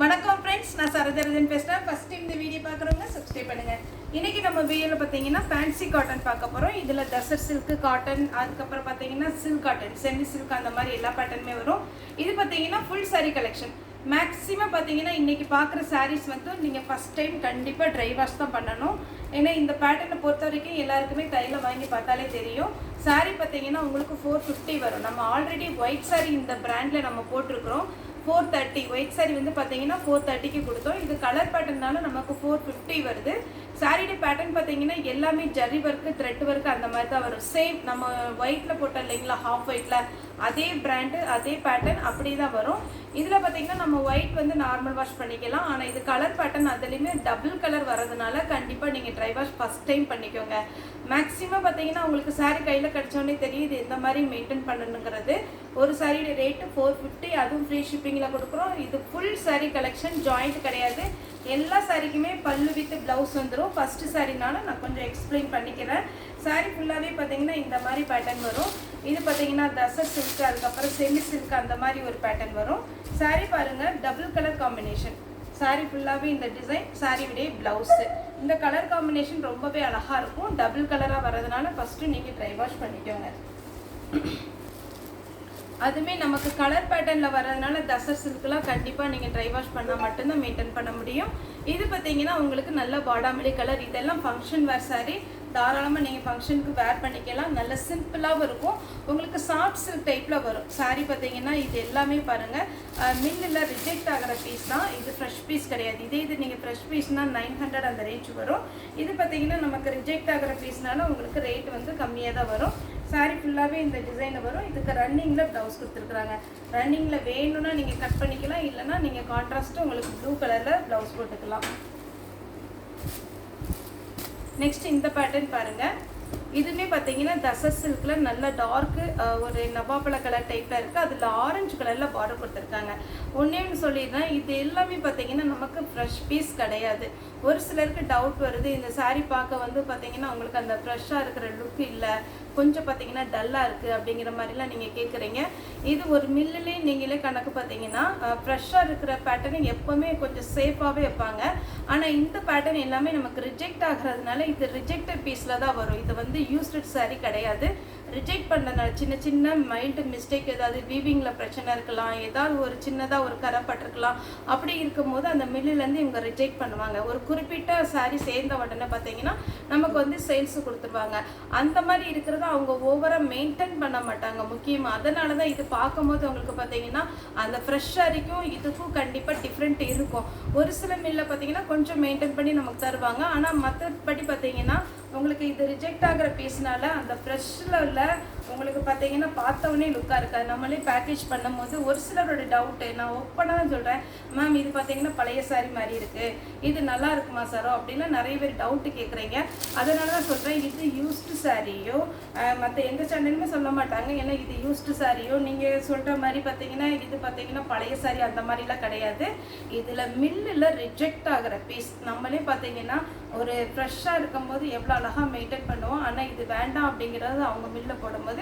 வணக்கம் ஃப்ரெண்ட்ஸ், நான் சரதரஜன் பேசுகிறேன். ஃபஸ்ட் டைம் இந்த வீடியோ பார்க்குறவங்க சப்ஸ்கிரைப் பண்ணுங்கள். இன்றைக்கி நம்ம வீடியோவில் பார்த்தீங்கன்னா ஃபேன்சி காட்டன் பார்க்க போகிறோம். இதில் டசர் சில்க்கு காட்டன், அதுக்கப்புறம் பார்த்தீங்கன்னா சில்க் காட்டன், செமி சில்க், அந்த மாதிரி எல்லா பேட்டர்னுமே வரும். இது பார்த்தீங்கன்னா ஃபுல் சாரீ கலெக்ஷன். மேக்ஸிமம் பார்த்தீங்கன்னா இன்றைக்கி பார்க்குற சாரீஸ் வந்து நீங்கள் ஃபஸ்ட் டைம் கண்டிப்பாக ட்ரை வாஷ் தான் பண்ணணும். ஏன்னா இந்த பேட்டர்னை பொறுத்த வரைக்கும் எல்லாருக்குமே கையில் வாங்கி பார்த்தாலே தெரியும். சாரீ பார்த்தீங்கன்னா உங்களுக்கு 450 வரும். நம்ம ஆல்ரெடி ஒயிட் சாரீ இந்த பிராண்டில் நம்ம போட்டிருக்கிறோம். 430 ஒயிட் சாரீ வந்து பார்த்தீங்கன்னா 430க்கு கொடுத்தோம். இது கலர் பேட்டர்னால நமக்கு 450 வருது. சாரியோட பேட்டர்ன் பார்த்தீங்கன்னா எல்லாமே ஜரி ஒர்க்கு, த்ரெட் ஒர்க்கு அந்த மாதிரி தான் வரும். சேம் நம்ம ஒயிட்டில் போட்டோம் இல்லைங்களா, ஹாஃப் ஒயிட்டில், அதே பிராண்டு அதே பேட்டர்ன் அப்படி தான் வரும். இதில் பார்த்தீங்கன்னா நம்ம ஒயிட் வந்து நார்மல் வாஷ் பண்ணிக்கலாம். ஆனால் இது கலர் பேட்டர்ன், அதுலேயுமே டபுள் கலர் வரதுனால கண்டிப்பாக நீங்கள் ட்ரை வாஷ் ஃபஸ்ட் டைம் பண்ணிக்கோங்க. மேக்ஸிமம் பார்த்தீங்கன்னா உங்களுக்கு சாரீ கையில் கிடச்சோடனே தெரியுது எந்த மாதிரி மெயின்டைன் பண்ணணுங்கிறது. ஒரு சாரியோட ரேட்டு 450, அதுவும் ஃப்ரீ ஷிப்பிங்கில் கொடுக்குறோம். இது ஃபுல் சாரீ கலெக்ஷன், ஜாயிண்ட் கிடையாது. எல்லா சாரிக்குமே பல்லு வித் ப்ளவுஸ் வந்துடும். ஃபஸ்ட்டு சாரினால நான் கொஞ்சம் எக்ஸ்பிளைன் பண்ணிக்கிறேன். சாரீ ஃபுல்லாகவே பார்த்தீங்கன்னா இந்த மாதிரி பேட்டர்ன் வரும். இது பார்த்தீங்கன்னா தசர் சில்க், அதுக்கப்புறம் செமி சில்க், அந்த மாதிரி ஒரு பேட்டர்ன் வரும். சாரீ பாருங்கள், டபுள் கலர் காம்பினேஷன். சாரீ ஃபுல்லாகவே இந்த டிசைன், சாரியுடைய ப்ளவுஸு. இந்த கலர் காம்பினேஷன் ரொம்பவே அழகாக இருக்கும். டபுள் கலராக வர்றதுனால ஃபஸ்ட்டு நீங்கள் ட்ரை வாஷ் பண்ணிக்கோங்க. அதுவுமே நமக்கு கலர் பேட்டர்னில் வர்றதுனால தசர் சில்க்லாம் கண்டிப்பாக நீங்கள் ட்ரை வாஷ் பண்ணால் மட்டும்தான் மெயின்டைன் பண்ண முடியும். இது பார்த்தீங்கன்னா உங்களுக்கு நல்ல பாடாமல்லி கலர். இதெல்லாம் ஃபங்க்ஷன் வேர் சாரீ, தாராளமாக நீங்கள் ஃபங்க்ஷனுக்கு வேர் பண்ணிக்கலாம். நல்ல சிம்பிளாகவும் இருக்கும். உங்களுக்கு சாஃப்ட் சில்க் டைப்பில் வரும். சாரீ பார்த்தீங்கன்னா இது எல்லாமே பாருங்கள் மில்லில் ரிஜெக்ட் ஆகிற பீஸ் தான். இது ஃப்ரெஷ் பீஸ் கிடையாது. இது நீங்கள் ஃப்ரெஷ் பீஸ்னால் 900 அந்த ரேஞ்ச் வரும். இது பார்த்தீங்கன்னா நமக்கு ரிஜெக்ட் ஆகிற பீஸ்னால உங்களுக்கு ரேட் வந்து கம்மியாக தான் வரும். சாரீ ஃபுல்லாகவே இந்த டிசைனில் வரும். இதுக்கு ரன்னிங்கில் ப்ளவுஸ் கொடுத்துருக்குறாங்க. ரன்னிங்கில் வேணும்னா நீங்கள் கட் பண்ணிக்கலாம், இல்லைனா நீங்கள் கான்ட்ராஸ்ட்டு உங்களுக்கு ப்ளூ கலரில் ப்ளவுஸ் போட்டுக்கலாம். நெக்ஸ்ட் இந்த பேட்டர்ன் பாருங்கள். இதுவுமே பார்த்தீங்கன்னா தசர் சில்கில் நல்ல டார்க்கு ஒரு நவாப்பழ கலர் டைப்பில் இருக்குது. அதில் ஆரஞ்சு கலரில் பார்டர் கொடுத்துருக்காங்க. ஒன்றே சொல்லிடுறேன், இது எல்லாமே பார்த்தீங்கன்னா நமக்கு ஃப்ரெஷ் பீஸ் கிடையாது. ஒரு சிலருக்கு டவுட் வருது, இந்த சாரீ பார்க்க வந்து பார்த்தீங்கன்னா உங்களுக்கு அந்த ஃப்ரெஷ்ஷாக இருக்கிற லுக் இல்லை, கொஞ்சம் பார்த்தீங்கன்னா டல்லாக இருக்குது அப்படிங்கிற மாதிரிலாம் நீங்கள் கேட்குறீங்க. இது ஒரு மில்லுலே நீங்களே கணக்கு பார்த்தீங்கன்னா ஃப்ரெஷ்ஷாக இருக்கிற பேட்டர்னை எப்போவுமே கொஞ்சம் சேஃபாகவே வைப்பாங்க. ஆனால் இந்த பேட்டர்ன் எல்லாமே நமக்கு ரிஜெக்ட் ஆகிறதுனால இது ரிஜெக்டட் பீஸில் தான் வரும். இது வந்து யூஸ்டு சாரீ கிடையாது. ரிஜெக்ட் பண்ணுறதுனால சின்ன சின்ன மைல்டு மிஸ்டேக், ஏதாவது வீவிங்கில் பிரச்சனை இருக்கலாம், ஏதாவது ஒரு சின்னதாக ஒரு கரை பட்டிருக்கலாம். அப்படி இருக்கும்போது அந்த மில்லுலேருந்து இவங்க ரிஜெக்ட் பண்ணுவாங்க. ஒரு குறிப்பிட்ட சாரீ சேர்ந்த உடனே பார்த்தீங்கன்னா நமக்கு வந்து சேல்ஸு கொடுத்துருவாங்க. அந்த மாதிரி இருக்கிறத அவங்க ஓவராக மெயின்டைன் பண்ண மாட்டாங்க முக்கியமாக. அதனால தான் இது பார்க்கும்போது உங்களுக்கு பார்த்தீங்கன்னா அந்த ஃப்ரெஷ் சாரிக்கும் இதுக்கும் கண்டிப்பாக டிஃப்ரெண்ட் இருக்கும். ஒரு சில மில்லில் பார்த்தீங்கன்னா கொஞ்சம் மெயின்டைன் பண்ணி நமக்கு தருவாங்க. ஆனால் மற்றபடி பார்த்தீங்கன்னா உங்களுக்கு இது ரிஜெக்ட் ஆகிற பீஸ்னால அந்த ஃப்ரெஷ்ஷில் உள்ள உங்களுக்கு பார்த்தீங்கன்னா பார்த்தவொடனே லுக்காக இருக்காது. நம்மளே பேக்கேஜ் பண்ணும்போது ஒரு சிலரோட டவுட்டு, நான் ஓப்பனாக தான் சொல்கிறேன், மேம் இது பார்த்தீங்கன்னா பழைய சாரீ மாதிரி இருக்குது, இது நல்லா இருக்குமா சாரோ அப்படின்னா நிறைய பேர் டவுட்டு கேட்குறீங்க. அதனால தான் சொல்கிறேன், இது யூஸ்டு சாரியோ மற்ற எந்த சேனலுமே சொல்ல மாட்டாங்க. ஏன்னா இது யூஸ்டு சாரியோ நீங்கள் சொல்கிற மாதிரி பார்த்தீங்கன்னா இது பார்த்தீங்கன்னா பழைய சாரீ அந்த மாதிரிலாம் கிடையாது. இதில் மில்லில் ரிஜெக்ட் ஆகிற பீஸ். நம்மளே பார்த்தீங்கன்னா ஒரு ஃப்ரெஷ்ஷாக இருக்கும்போது எவ்வளோ அழகாக மெயின்டைன் பண்ணுவோம். ஆனால் இது வேண்டாம் அப்படிங்கிறது அவங்க மில்லில் போடும்போது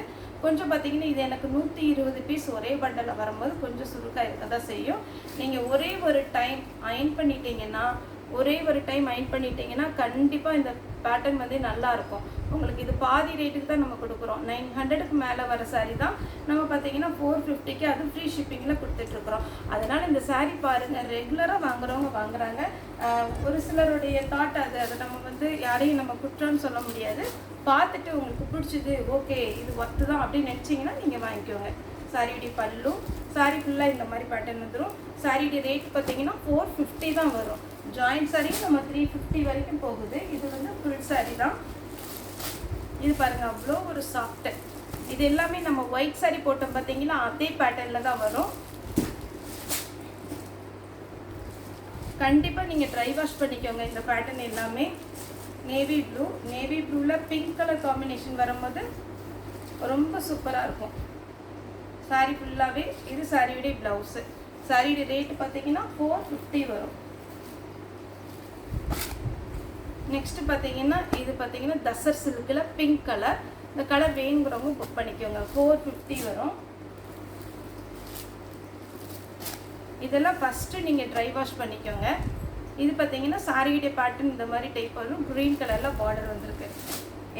கொஞ்சம் பார்த்தீங்கன்னா இது எனக்கு 120 பீஸ் ஒரே பண்டலில் வரும்போது கொஞ்சம் சுருக்காக இருக்க தான் செய்யும். நீங்கள் ஒரே ஒரு டைம் அயன் பண்ணிட்டீங்கன்னா கண்டிப்பாக இந்த பேட்டர்ன் வந்து நல்லாயிருக்கும். உங்களுக்கு இது பாதி ரேட்டுக்கு தான் நம்ம கொடுக்குறோம். 900க்கு மேலே வர சாரீ தான் நம்ம பார்த்தீங்கன்னா 450க்கு அது ஃப்ரீ ஷிப்பிங்கில் கொடுத்துட்ருக்குறோம். அதனால் இந்த சாரீ பாருங்கள், ரெகுலராக வாங்குறவங்க வாங்குறாங்க. ஒரு சிலருடைய தாட் அதை நம்ம வந்து யாரையும் நம்ம குற்றம்னு சொல்ல முடியாது. பார்த்துட்டு உங்களுக்கு பிடிச்சிது, ஓகே இது ஒர்த்து தான் அப்படின்னு நினச்சிங்கன்னா நீங்கள் வாங்கிக்கோங்க. சாரியுடைய பல்லு, சாரீ ஃபுல்லாக இந்த மாதிரி பேட்டர்ன் வந்துடும். சாரியுடைய ரேட் பார்த்தீங்கன்னா 450 தான் வரும். ஜாயிண்ட் சாரீ நம்ம 350 வரைக்கும் போகுது. இது வந்து ஃபுல் சாரீ தான். இது பாருங்கள் அவ்வளோ ஒரு சாஃப்ட்டு. இது எல்லாமே நம்ம ஒயிட் சாரீ போட்டோம் பார்த்தீங்கன்னா அதே பேட்டர்னில் தான் வரும். கண்டிப்பாக நீங்கள் ட்ரை வாஷ் பண்ணிக்கோங்க. இந்த பேட்டர்ன் எல்லாமே நேவி ப்ளூவில் பிங்க் கலர் காம்பினேஷன் வரும்போது ரொம்ப சூப்பராக இருக்கும். சாரீ ஃபுல்லாகவே இது சாரியுடைய ப்ளவுஸு. சாரியுடைய ரேட்டு பார்த்தீங்கன்னா 450 வரும். நெக்ஸ்ட்டு பார்த்தீங்கன்னா இது பார்த்தீங்கன்னா தசர் சில்கில் பிங்க் கலர். இந்த கலர் வேணுங்கிறவங்க புக் பண்ணிக்கோங்க. 450 வரும். இதெல்லாம் ஃபஸ்ட்டு நீங்கள் ட்ரை வாஷ் பண்ணிக்கோங்க. இது பார்த்தீங்கன்னா சாரியுடைய பேட்டர்ன் இந்த மாதிரி டைப் வரும். க்ரீன் கலரில் பார்டர் வந்திருக்கு.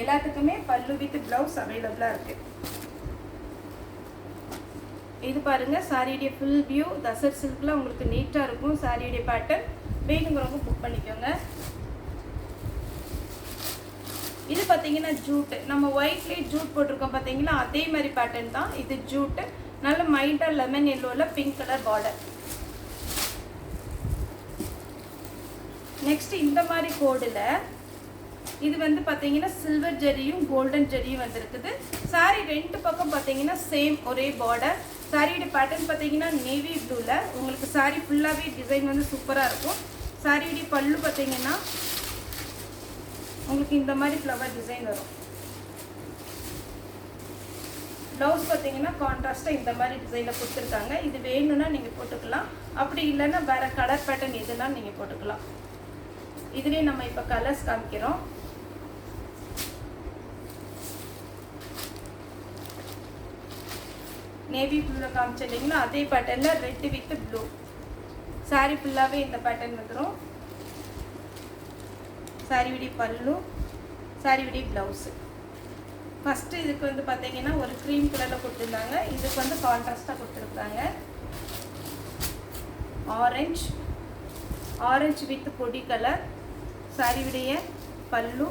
எல்லாத்துக்குமே பல்லு வித் ப்ளவுஸ் அவைலபிளாக இருக்குது. இது பாருங்கள் சாரியுடைய ஃபுல் வியூ. தசர் சில்கில் உங்களுக்கு நீட்டாக இருக்கும் சாரியுடைய பேட்டர்ன். வேணுங்கிறவங்க புக் பண்ணிக்கோங்க. இது பார்த்தீங்கன்னா ஜூட்டு. நம்ம ஒயிட்லேயே ஜூட் போட்டிருக்கோம் பார்த்தீங்கன்னா அதே மாதிரி பேட்டர்ன் தான் இது. ஜூட்டு நல்ல மைல்டாக லெமன் எல்லோவில் பிங்க் கலர் பார்டர். நெக்ஸ்ட் இந்த மாதிரி கோடில் இது வந்து பார்த்தீங்கன்னா சில்வர் ஜெரியும் கோல்டன் ஜெரியும் வந்துருக்குது. சாரி ரெண்டு பக்கம் பார்த்தீங்கன்னா சேம் ஒரே பார்டர். சாரியோட பேட்டர்ன் பார்த்தீங்கன்னா நேவி ப்ளூவில் உங்களுக்கு சாரி ஃபுல்லாகவே டிசைன் வந்து சூப்பராக இருக்கும். சாரியோடைய பல்லு பார்த்தீங்கன்னா உங்களுக்கு இந்த மாதிரி ஃப்ளவர் டிசைன் வரும். ப்ளவுஸ் பார்த்தீங்கன்னா கான்ட்ராஸ்ட்டாக இந்த மாதிரி டிசைனில் கொடுத்துருக்காங்க. இது வேணும்னா நீங்கள் போட்டுக்கலாம். அப்படி இல்லைன்னா வேறு கலர் பேட்டர்ன் எதுனா நீங்கள் போட்டுக்கலாம். இதுலேயே நம்ம இப்போ கலர்ஸ் காமிக்கிறோம். நேவி ப்ளூவில் காமிச்சு இல்லைங்களா அதே பேட்டர்னில் ரெட் வித் ப்ளூ. சாரி ஃபுல்லாகவே இந்த பேட்டர்ன் வந்துடும். சாரியுடைய பல்லு, சாரியுடைய ப்ளவுஸு. ஃபஸ்ட்டு இதுக்கு வந்து பார்த்தீங்கன்னா ஒரு க்ரீம் கலரில் கொடுத்துருந்தாங்க. இதுக்கு வந்து கான்ட்ராஸ்ட்டாக கொடுத்துருக்குறாங்க. ஆரஞ்சு வித் பொடி கலர். சாரியுடைய பல்லு,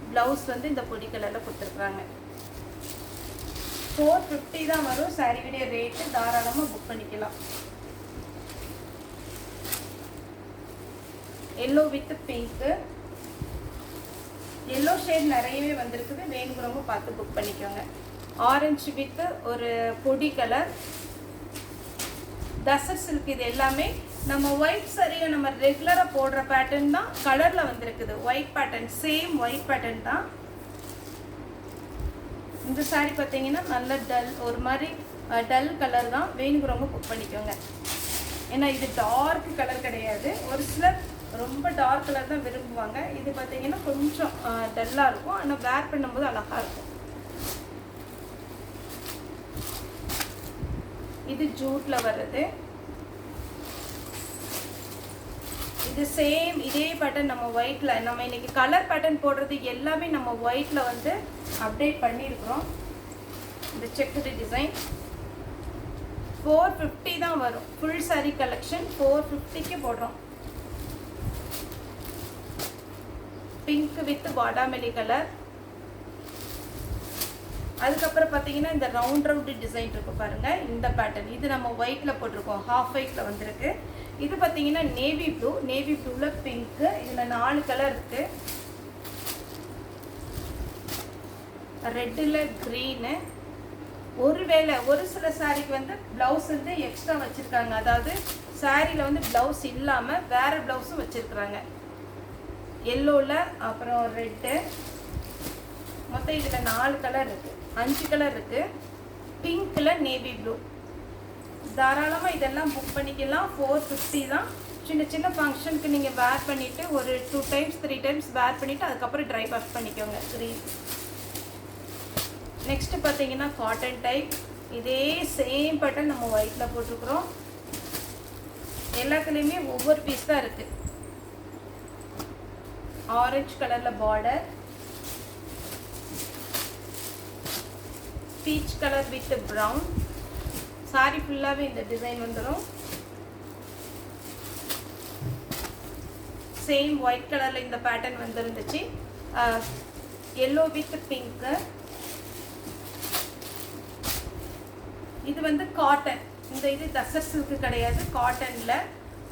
ப்ளவுஸ் வந்து இந்த பொடி கலரில் கொடுத்துருக்குறாங்க. 450 தான் வரும் சாரியுடைய ரேட்டு. தாராளமாக புக் பண்ணிக்கலாம். Yellow with pink. Yellow shade நிறையவே வந்திருக்குது. வேணுங்கிறவங்க பார்த்து புக் பண்ணிக்கோங்க. ஆரஞ்சு வித் ஒரு பொடி கலர். தசர் சில்க். இது எல்லாமே நம்ம ஒயிட் சரியை நம்ம ரெகுலராக போடுற பேட்டர்ன் தான் கலரில் வந்திருக்குது. White pattern, same white pattern தான். இந்த சாரி பார்த்தீங்கன்னா நல்ல ஒரு மாதிரி டல் கலர் தான். வேணுங்கிறவங்க புக் பண்ணிக்கோங்க. ஏன்னா இது டார்க் கலர் கிடையாது. ஒரு சிலர் ரொம்ப டார்க் கலர் தான் விரும்புவாங்க. இது பார்த்தீங்கன்னா கொஞ்சம் டல்லாக இருக்கும். ஆனால் வேர் பண்ணும்போது அழகாக இருக்கும். இது ஜூட்டில் வர்றது. இது சேம் இதே பேட்டர்ன் நம்ம ஒயிட்டில். நம்ம இன்னைக்கு கலர் பேட்டர்ன் போடுறது எல்லாமே நம்ம ஒயிட்டில் வந்து அப்டேட் பண்ணியிருக்கிறோம். இந்த செக்குடு டிசைன் 450 தான் வரும். ஃபுல் சாரி கலெக்ஷன் 450க்கு போடுறோம். பிங்க் வித் பாடாமெலி கலர். அதுக்கப்புறம் பார்த்தீங்கன்னா இந்த ரவுண்ட் டிசைன் இருக்கு பாருங்க. இந்த பேட்டர்ன் இது நம்ம ஒயிட்ல போட்டிருக்கோம். ஹாஃப் ஒயிட்ல வந்திருக்கு. இது பார்த்தீங்கன்னா நேவி ப்ளூ. நேவி ப்ளூவில் பிங்க்கு. இதில் 4 கலர் இருக்கு. ரெட்டில் க்ரீனு. ஒருவேளை ஒரு சில சாரிக்கு வந்து ப்ளவுஸ் வந்து எக்ஸ்ட்ரா வச்சுருக்காங்க. அதாவது சாரியில் வந்து ப்ளவுஸ் இல்லாமல் வேறு ப்ளவுஸும் வச்சுருக்குறாங்க. எல்லோவில் அப்புறம் ரெட்டு. மொத்தம் இதில் 4 கலர் இருக்குது. 5 கலர் இருக்குது. பிங்க்கில் நேவி ப்ளூ. தாராளமாக இதெல்லாம் புக் பண்ணிக்கலாம். 450 தான். சின்ன சின்ன ஃபங்க்ஷனுக்கு நீங்கள் வேர் பண்ணிவிட்டு ஒரு 2 டைம்ஸ் 3 டைம்ஸ் வேர் பண்ணிவிட்டு அதுக்கப்புறம் ட்ரை வாஷ் பண்ணிக்கோங்க. க்ரீன். நெக்ஸ்ட்டு பார்த்தீங்கன்னா காட்டன் டைப். இதே சேம் பேட்டர்ன் நம்ம ஒயிட்டில் போட்டிருக்கிறோம். எல்லாத்துலேயுமே ஒவ்வொரு பீஸ் தான் இருக்குது. ஆரஞ்சு கலரில் border. Peach colour with brown. Sorry ஃபுல்லாகவே இந்த டிசைன் வந்துடும். சேம் ஒயிட் கலரில் இந்த பேட்டர்ன் வந்துருந்துச்சு. Yellow with pink. இது வந்து காட்டன். இந்த இது தசர் சில்க்கு கிடையாது. காட்டனில்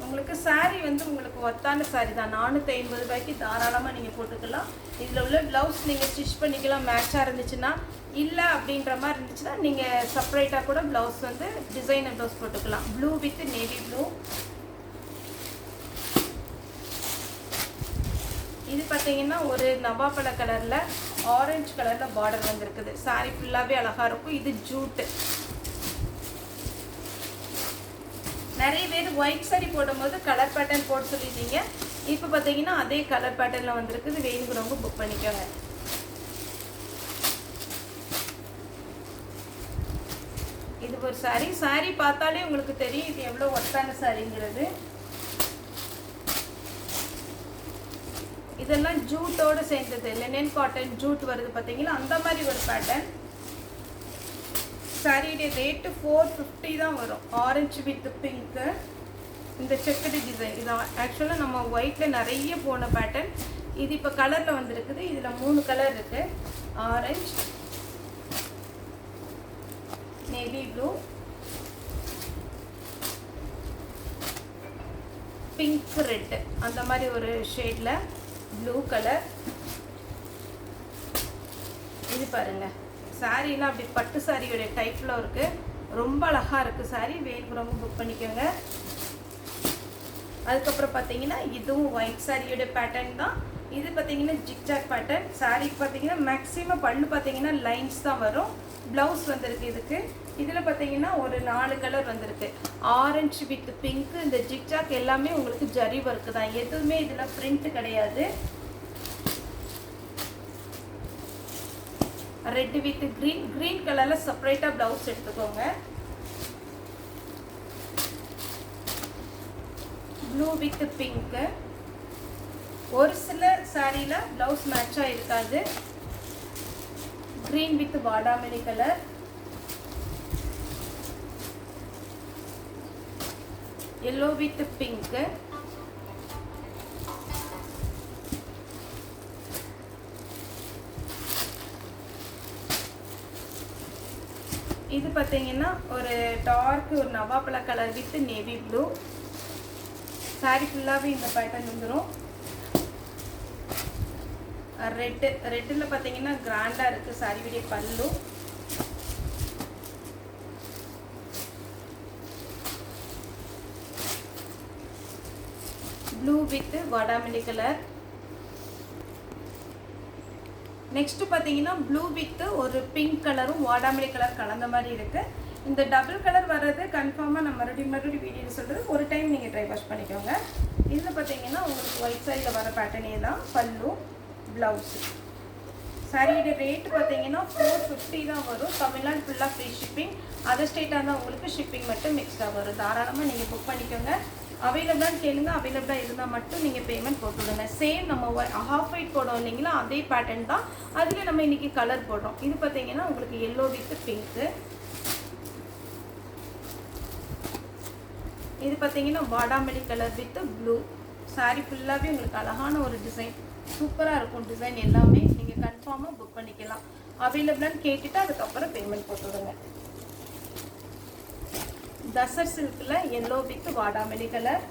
உங்களுக்கு சாரீ வந்து உங்களுக்கு ஒத்தான சாரீ தான். 450 ரூபாய்க்கு தாராளமாக நீங்கள் போட்டுக்கலாம். இதில் உள்ள ப்ளவுஸ் நீங்கள் ஸ்டிச் பண்ணிக்கலாம். மேட்சாக இருந்துச்சுன்னா. இல்லை அப்படின்ற மாதிரி இருந்துச்சுன்னா நீங்கள் செப்பரேட்டாக கூட ப்ளவுஸ் வந்து டிசைனர் ப்ளவுஸ் போட்டுக்கலாம். Blue with navy blue. இது பார்த்தீங்கன்னா ஒரு நவாப்பழ கலரில் ஆரஞ்சு கலரில் பார்டர் வந்துருக்குது. சாரீ ஃபுல்லாகவே அழகாக இருக்கும். இது ஜூட்டு. நிறைய பேர் ஒயிட் சாரி போடும்போது கலர் பேட்டர்ன் போட்டு சொல்லியிருந்தீங்க. இப்போ பார்த்தீங்கன்னா அதே கலர் பேட்டர்னில் வந்திருக்குது. வேணுங்கிறவங்க புக் பண்ணிக்கோங்க. இது ஒரு saree பார்த்தாலே உங்களுக்கு தெரியும் இது எவ்வளோ ஒர்த்தான சாரிங்கிறது. இதெல்லாம் ஜூட்டோட சேர்ந்தது, லினன் காட்டன் ஜூட் வருது பார்த்தீங்களா, அந்த மாதிரி ஒரு பேட்டர்ன். சாரியுடைய ரேட்டு 450 தான் வரும். ஆரஞ்சு வித் பிங்க்கு, இந்த செக்குடு டிசைன். இது ஆக்சுவலாக நம்ம ஒயிட்டில் நிறைய போன பேட்டர்ன். இது இப்போ கலரில் வந்துருக்குது. இதில் 3 கலர் இருக்குது. Orange, navy blue, pink, red, அந்த மாதிரி ஒரு ஷேடில் ப்ளூ கலர். இது பாருங்கள், சாரீலாம் அப்படி பட்டு சாரியோடைய டைப்பில் இருக்குது. ரொம்ப அழகாக இருக்குது சாரீ. வேணுங்கிறவங்க புக் பண்ணிக்கோங்க. அதுக்கப்புறம் பார்த்தீங்கன்னா இதுவும் ஒயிட் சாரியோடைய பேட்டர்ன் தான். இது பார்த்தீங்கன்னா ஜிக்ஜாக் பேட்டர்ன். சாரீக்கு பார்த்தீங்கன்னா மேக்ஸிமம் பல்லு பார்த்தீங்கன்னா லைன்ஸ் தான் வரும். ப்ளவுஸ் வந்திருக்கு இதுக்கு. இதில் பார்த்தீங்கன்னா ஒரு 4 கலர் வந்திருக்கு. ஆரஞ்சு வித் பிங்க்கு, இந்த ஜிக்ஜாக் எல்லாமே உங்களுக்கு ஜரி ஒர்க்கு தான். எதுவுமே இதில் பிரிண்ட் கிடையாது. ரெட் வித் க்ரீன் கலரில் செப்பரேட்டாக ப்ளவுஸ் எடுத்துக்கோங்க. Blue with pink. ஒரு சில சாரியில் ப்ளவுஸ் மேட்சாக இருக்காது. க்ரீன் வித் பாதாமணி கலர். Yellow with pink. இது பார்த்தீங்கன்னா ஒரு டார்க் ஒரு நவாப்பழ colour with navy blue. Sari ஃபுல்லாகவே இந்த பேட்டர்ன் வந்துடும். ரெட்டில் பார்த்தீங்கன்னா கிராண்டாக இருக்குது சாரியுடைய பல்லு. ப்ளூ வித் வாடாமல்லி கலர். நெக்ஸ்ட்டு பார்த்தீங்கன்னா ப்ளூ வித் ஒரு பிங்க் கலரும் வாடாமல்லி கலர் கலந்த மாதிரி இருக்குது. இந்த டபுள் கலர் வர்றது கன்ஃபார்மாக நான் மறுபடியும் வீடியோவில் சொல்கிறது. ஒரு டைம் நீங்கள் ட்ரை வாஷ் பண்ணிக்கோங்க. இதில் பார்த்தீங்கன்னா உங்களுக்கு ஒயிட் சாரியில் வர பேட்டர்னே தான் பல்லு, ப்ளவுஸு. சாரியோட ரேட்டு பார்த்தீங்கன்னா 450 தான் வரும். தமிழ்நாடு ஃபுல்லாக ஃப்ரீ ஷிப்பிங். அதர் ஸ்டேட்டாக இருந்தால் உங்களுக்கு ஷிப்பிங் மட்டும் எக்ஸ்ட்ரா வரும். தாராளமாக நீங்கள் புக் பண்ணிக்கோங்க. அவைலபிளான்னு கேளுங்க. அவைலபிளாக இருந்தால் மட்டும் நீங்கள் பேமெண்ட் போட்டுவிடுங்க. சேம் நம்ம ஹாஃப் ஒயிட் போடுறோம் இல்லைங்களா, அதே பேட்டர்ன் தான். அதில் நம்ம இன்றைக்கி கலர் போடுறோம். இது பார்த்தீங்கன்னா உங்களுக்கு எல்லோ வித் பிங்க்கு. இது பார்த்தீங்கன்னா வாடாமல்லி கலர் வித் ப்ளூ. சாரி ஃபுல்லாகவே உங்களுக்கு அழகான ஒரு டிசைன். சூப்பராக இருக்கும் டிசைன் எல்லாமே. நீங்கள் கன்ஃபார்மாக புக் பண்ணிக்கலாம். அவைலபிளான்னு கேட்டுட்டு அதுக்கப்புறம் பேமெண்ட் போட்டுவிடுங்க. தசர் சில்கில் எல்லோ வித் வாடாமல்லி கலர்.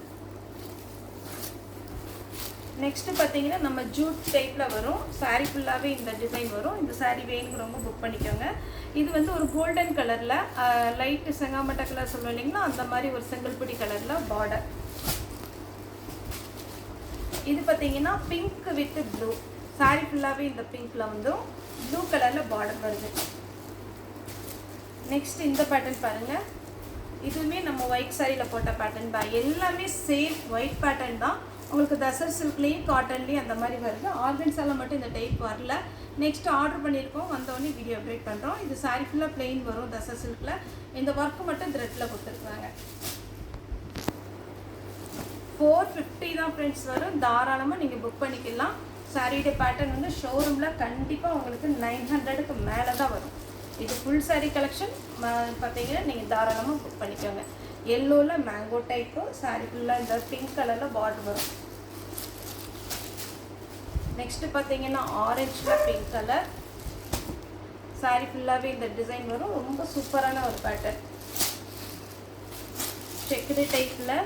நெக்ஸ்ட்டு பார்த்தீங்கன்னா நம்ம ஜூட் டைப்பில் வரும். சாரீ ஃபுல்லாகவே இந்த டிசைன் வரும். இந்த சாரீ வேணுங்கிறவங்க புக் பண்ணிக்கோங்க. இது வந்து ஒரு கோல்டன் கலரில் லைட்டு செங்காமட்டை கலர் சொல்லுவோம் இல்லைங்களா, அந்த மாதிரி ஒரு செங்கல்பொடி கலரில் பார்டர். இது பார்த்தீங்கன்னா பிங்க் வித் ப்ளூ. சாரீ ஃபுல்லாகவே இந்த பிங்க்கில் வந்துடும். ப்ளூ கலரில் பார்டர் வருது. நெக்ஸ்ட் இந்த பேட்டர்ன் பாருங்கள். இதுவுமே நம்ம ஒயிட் சாரியில் போட்ட பேட்டர்ன் தான். எல்லாமே சேம் ஒயிட் பேட்டர்ன் தான். உங்களுக்கு தசர் சில்க்லேயும் காட்டன்லேயும் அந்த மாதிரி வருது. ஆர்கன்ஸால் மட்டும் இந்த டைப் வரல. நெக்ஸ்ட் ஆர்டர் பண்ணியிருக்கோம். வந்தோடனே வீடியோ அப்டேட் பண்ணுறோம். இது சாரி ஃபுல்லாக பிளெயின் வரும் தசர் சில்கில். இந்த ஒர்க்கு மட்டும் த்ரெட்டில் கொடுத்துருக்குறாங்க. 450 தான் ஃப்ரெண்ட்ஸ் வரும். தாராளமாக நீங்கள் புக் பண்ணிக்கலாம். சாரியோட பேட்டர்ன் வந்து ஷோரூமில் கண்டிப்பாக உங்களுக்கு 900க்கு மேலே தான் வரும். இது ஃபுல் சாரீ கலெக்ஷன் பார்த்தீங்கன்னா நீங்கள் தாராளமாக புக் பண்ணிக்கோங்க. எல்லோவில் மேங்கோ டைப்பு. சாரீ ஃபுல்லாக இந்த பிங்க் கலரில் பார்டர் வரும். நெக்ஸ்ட்டு பார்த்தீங்கன்னா ஆரஞ்சில் பிங்க் கலர். சாரீ ஃபுல்லாகவே இந்த டிசைன் வரும். ரொம்ப சூப்பரான ஒரு பேட்டர்ன். செக்குடு டைப்பில்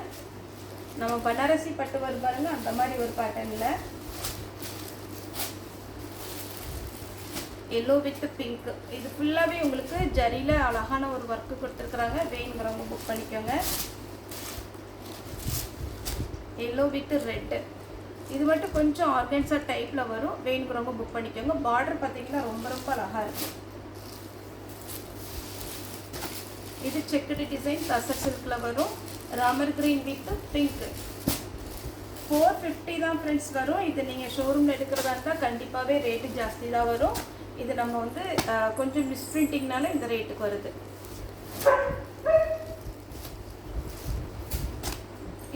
நம்ம பனாரசி பட்டு வரும் பாருங்க, அந்த மாதிரி ஒரு பேட்டர்னில் எல்லோ வித் பிங்க். இது ஃபுல்லாகவே உங்களுக்கு ஜரியில் அழகான ஒரு ஒர்க்கு கொடுத்துருக்குறாங்க. வேணுங்கிறவங்க புக் பண்ணிக்கோங்க. Yellow with red. இது மட்டும் கொஞ்சம் ஆர்கன்ஸா டைப்பில் வரும். வேணுங்கிறவங்க புக் பண்ணிக்கோங்க. பார்டர் பார்த்தீங்கன்னா ரொம்ப ரொம்ப அழகாக இருக்கும். இது செக்குடு டிசைன் தசர் சில்கில் வரும். Ramar green with pink. 450 தான் ஃப்ரெண்ட்ஸ் வரும். இது நீங்கள் ஷோரூமில் எடுக்கிறதா இருந்தால் கண்டிப்பாகவே ரேட்டு ஜாஸ்தி தான் வரும். இது நம்ம வந்து கொஞ்சம் மிஸ்பிரிண்டிங்னால இந்த ரேட்டுக்கு வருது.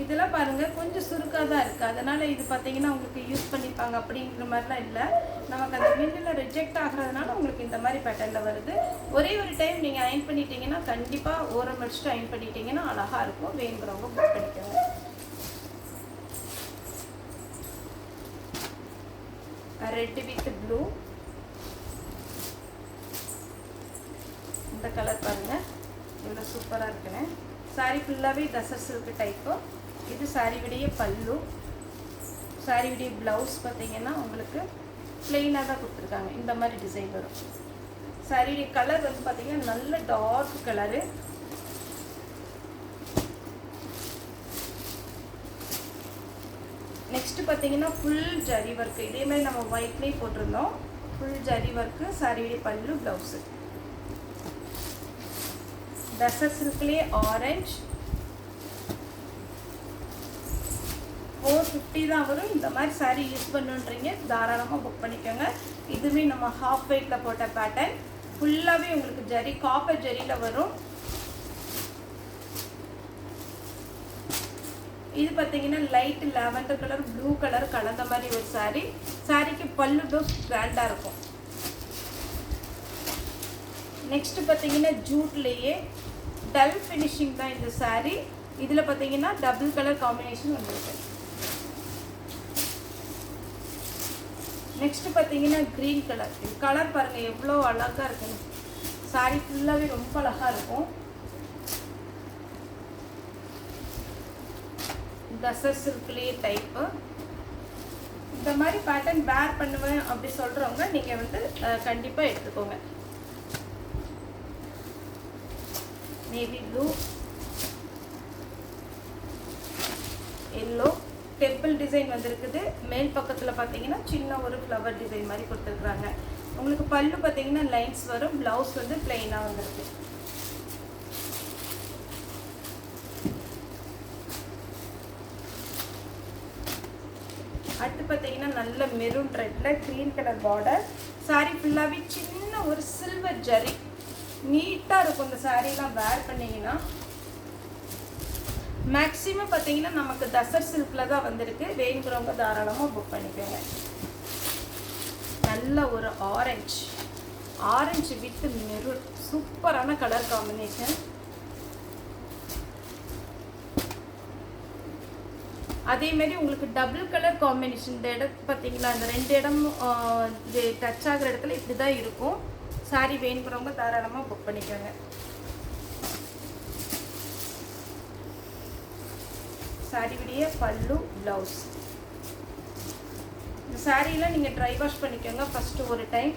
இதெல்லாம் பாருங்கள் கொஞ்சம் சுருக்காக தான் இருக்குது. அதனால் இது பார்த்தீங்கன்னா உங்களுக்கு யூஸ் பண்ணிப்பாங்க அப்படிங்கிற மாதிரிலாம் இல்லை. நமக்கு அந்த மில்லில் ரிஜெக்ட் ஆகிறதுனால உங்களுக்கு இந்த மாதிரி பேட்டர்னில் வருது. ஒரே ஒரு டைம் நீங்கள் அயன் பண்ணிட்டீங்கன்னா கண்டிப்பாக ஓரம் வச்சுட்டு அயன் பண்ணிட்டீங்கன்னா அழகாக இருக்கும். வேணுங்கிறவங்க புக் பண்ணிக்கோங்க. Red with blue. இந்த கலர் பாருங்கள் இவ்வளோ சூப்பராக இருக்குன்னு. சாரீ ஃபுல்லாகவே தசர் சில்க் டைப்பு. இது சாரியுடைய பல்லு. சாரியுடைய ப்ளவுஸ் பார்த்தீங்கன்னா உங்களுக்கு பிளெயினாக தான் கொடுத்துருக்காங்க. இந்த மாதிரி டிசைன் வரும். சாரியுடைய கலர் வந்து பார்த்தீங்கன்னா நல்ல டார்க் கலரு. நெக்ஸ்ட் பார்த்தீங்கன்னா ஃபுல் ஜரி ஒர்க்கு. இதே மாதிரி நம்ம ஒயிட்லேயே போட்டிருந்தோம். Full zari work. சாரியுடைய பல்லு ப்ளவுஸு. தசர் சில்க்லேயே ஆரஞ்சு. 450 தான் வரும். இந்த மாதிரி சாரீ யூஸ் பண்ணுன்றீங்க தாராளமாக புக் பண்ணிக்கோங்க. இதுவே நம்ம ஹாஃப் வெயிட்டில் போட்ட பேட்டர்ன். ஃபுல்லாகவே உங்களுக்கு ஜரி காப்பர் ஜரியில் வரும். இது பார்த்தீங்கன்னா light lavender colour blue colour கலந்த மாதிரி ஒரு சாரீ. சாரீக்கு பல்லு ப்ளவுஸ் கிராண்டாக இருக்கும். நெக்ஸ்ட் பார்த்தீங்கன்னா ஜூட்லேயே டல் ஃபினிஷிங் தான் இந்த சாரீ. இதில் பார்த்தீங்கன்னா டபுள் கலர் காம்பினேஷன் வந்துருக்கு. நெக்ஸ்ட் பார்த்தீங்கன்னா க்ரீன் கலர். கலர் பாருங்கள் எவ்வளோ அழகாக இருக்குன்னு. சாரீ ஃபுல்லாகவே ரொம்ப அழகாக இருக்கும். தசர் சில்க்லேயே டைப்பு. இந்த மாதிரி பேட்டர்ன் வேர் பண்ணுவேன் அப்படி சொல்கிறவங்க நீங்கள் வந்து கண்டிப்பாக எடுத்துக்கோங்க. Navy blue, yellow temple design வந்திருக்குது. மேல் பக்கத்தில் பார்த்தீங்கன்னா சின்ன ஒரு ஃப்ளவர் டிசைன் மாதிரி கொடுத்துருக்குறாங்க. உங்களுக்கு பல்லு பார்த்தீங்கன்னா லைன்ஸ் வரும். ப்ளவுஸ் வந்து பிளெயினாக வந்திருக்கு. அடுத்து பார்த்தீங்கன்னா நல்ல மெரூன் ரெட்டில் க்ரீன் கலர் பார்டர். சாரீ ஃபுல்லாகவே சின்ன ஒரு சில்வர் ஜரி. நீட்டாக இருக்கும் இந்த சாரீலாம் வேர் பண்ணிங்கன்னா. மேக்ஸிமம் பார்த்தீங்கன்னா நமக்கு தசர் சில்கில் தான் வந்திருக்கு. வேணுங்கிறவங்க தாராளமாக புக் பண்ணிக்கோங்க. நல்ல ஒரு ஆரஞ்சு வித் மெரூன் சூப்பரான கலர் காம்பினேஷன். அதேமாரி உங்களுக்கு டபுள் கலர் காம்பினேஷன். இந்த இடத்து பார்த்தீங்களா, இந்த ரெண்டு இடமும் இது டச் ஆகிற இடத்துல இப்படி தான் இருக்கும். சாரீ வேணுங்கிறவங்க தாராளமாக புக் பண்ணிக்கோங்க. சாரியுடைய பல்லு ப்ளவுஸ். இந்த சாரியில் நீங்கள் ட்ரை வாஷ் பண்ணிக்கோங்க ஃபஸ்ட்டு ஒரு டைம்.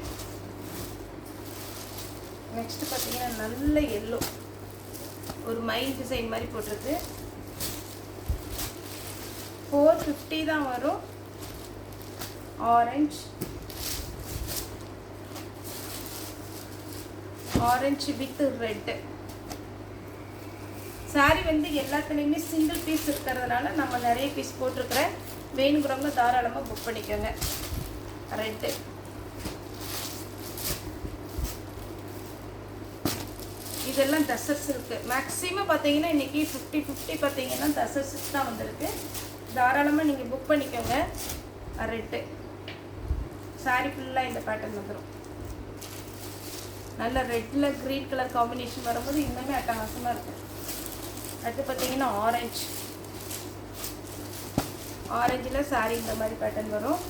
நெக்ஸ்ட் பார்த்தீங்கன்னா நல்ல எல்லோ ஒரு மைல் டிசைன் மாதிரி போட்டிருக்கு. 450 தான் வரும். Orange with red. சாரீ வந்து எல்லாத்துலேயுமே சிங்கிள் பீஸ் இருக்கிறதுனால நம்ம நிறைய பீஸ் போட்டிருக்கிறேன். வேணுங்கிறவங்க தாராளமாக புக் பண்ணிக்கோங்க. ரெட்டு இதெல்லாம் தசர் சில்க்கு. மேக்ஸிமம் பார்த்தீங்கன்னா இன்றைக்கி 50-50 பார்த்தீங்கன்னா தசர் சில்க் தான் வந்திருக்கு. தாராளமாக நீங்கள் புக் பண்ணிக்கோங்க. ரெட்டு சாரீ ஃபுல்லாக இந்த பேட்டர்ன் வந்துடும். நல்ல ரெட்டில் க்ரீன் கலர் காம்பினேஷன் வரும்போது இன்னுமே அட்டகாசமாக இருக்கும். அடுத்து பார்த்தீங்கன்னா ஆரஞ்சில் சாரீ இந்த மாதிரி பேட்டர்ன் வரும்.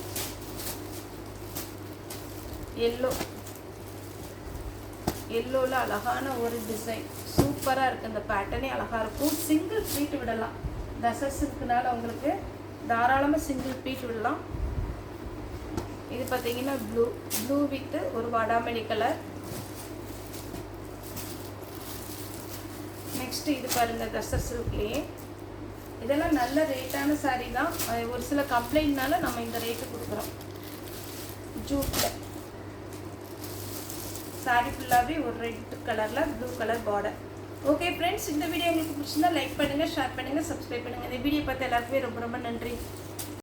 எல்லோவில் அழகான ஒரு டிசைன் சூப்பராக இருக்குது. இந்த பேட்டர்னே அழகாக இருக்கும். சிங்கிள் ப்ளீட் விடலாம். தசர் சில்க்குனால உங்களுக்கு தாராளமாக சிங்கிள் ப்ளீட் விடலாம். இது பார்த்தீங்கன்னா ப்ளூ வித் ஒரு வாடாமல்லி கலர். நெக்ஸ்ட் இது பாருங்கள் தசர் சில்க்லேயே. இதெல்லாம் நல்ல ரேட்டான சாரீ தான். ஒரு சில கம்ப்ளைண்ட்னால நம்ம இந்த ரேட்டு கொடுக்குறோம். ஜூட்டில் சாரீ ஃபுல்லாகவே ஒரு ரெட் கலரில் blue colour border. Okay friends, இந்த வீடியோ உங்களுக்கு பிடிச்சிருந்தா லைக் பண்ணுங்கள், ஷேர் பண்ணுங்கள், சப்ஸ்கிரைப் பண்ணுங்கள். இந்த வீடியோ பார்த்து எல்லாருக்குமே ரொம்ப ரொம்ப நன்றி.